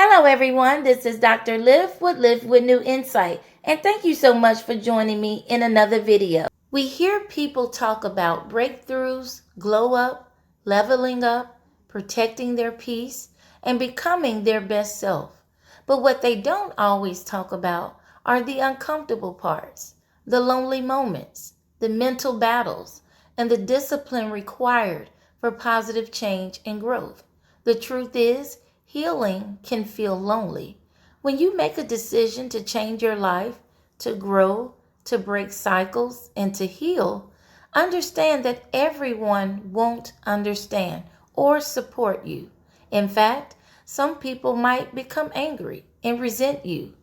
Hello, everyone. This is Dr. Live with New Insight, and thank you so much for joining me in another video. We hear people talk about breakthroughs, glow up, leveling up, protecting their peace, and becoming their best self. But what they don't always talk about are the uncomfortable parts, the lonely moments, the mental battles, and the discipline required for positive change and growth. The truth is, healing can feel lonely. When you make a decision to change your life, to grow, to break cycles, and to heal, understand that everyone won't understand or support you. In fact, some people might become angry and resent you.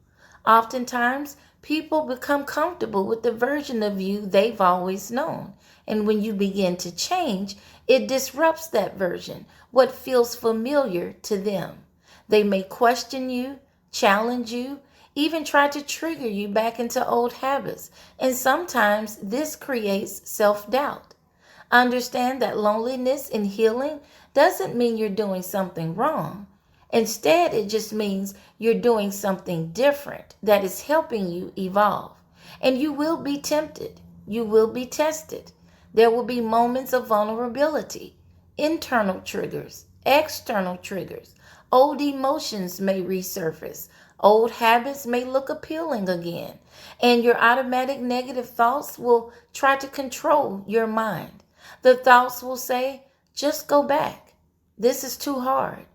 Oftentimes, people become comfortable with the version of you they've always known. And when you begin to change, it disrupts that version, what feels familiar to them. They may question you, challenge you, even try to trigger you back into old habits. And sometimes this creates self-doubt. Understand that loneliness in healing doesn't mean you're doing something wrong. Instead, it just means you're doing something different that is helping you evolve. And you will be tempted. You will be tested. There will be moments of vulnerability, internal triggers, external triggers. Old emotions may resurface. Old habits may look appealing again. And your automatic negative thoughts will try to control your mind. The thoughts will say, just go back. This is too hard.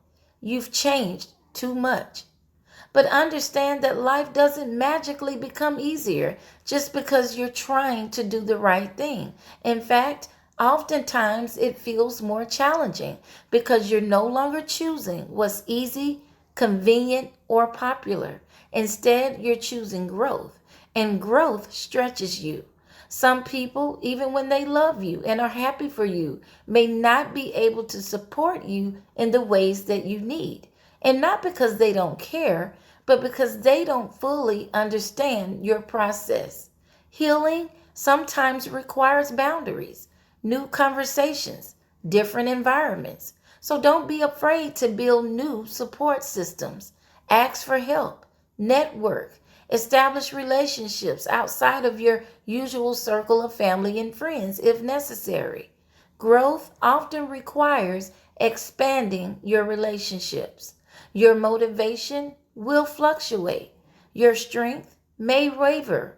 You've changed too much. But understand that life doesn't magically become easier just because you're trying to do the right thing. In fact, oftentimes it feels more challenging because you're no longer choosing what's easy, convenient, or popular. Instead, you're choosing growth, and growth stretches you. Some people, even when they love you and are happy for you, may not be able to support you in the ways that you need. And not because they don't care, but because they don't fully understand your process. Healing sometimes requires boundaries, new conversations, different environments. So don't be afraid to build new support systems. Ask for help, network, establish relationships outside of your usual circle of family and friends if necessary. Growth often requires expanding your relationships. Your motivation will fluctuate. Your strength may waver.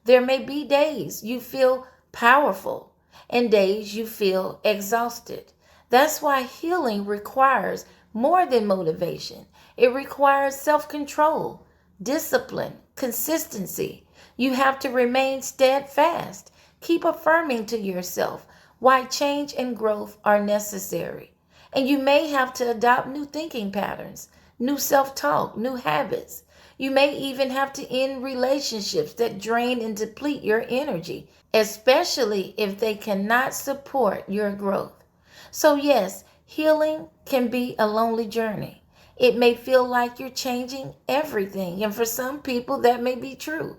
There may be days you feel powerful and days you feel exhausted. That's why healing requires more than motivation. It requires self-control, discipline, consistency. You have to remain steadfast. Keep affirming to yourself why change and growth are necessary. And you may have to adopt new thinking patterns, new self-talk, new habits. You may even have to end relationships that drain and deplete your energy, especially if they cannot support your growth. So yes, healing can be a lonely journey. It may feel like you're changing everything, and for some people that may be true.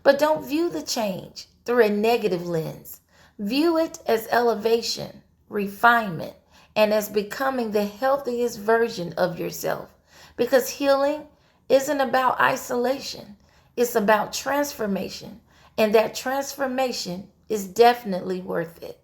But don't view the change through a negative lens. View it as elevation, refinement, and as becoming the healthiest version of yourself. Because healing isn't about isolation, it's about transformation. And that transformation is definitely worth it.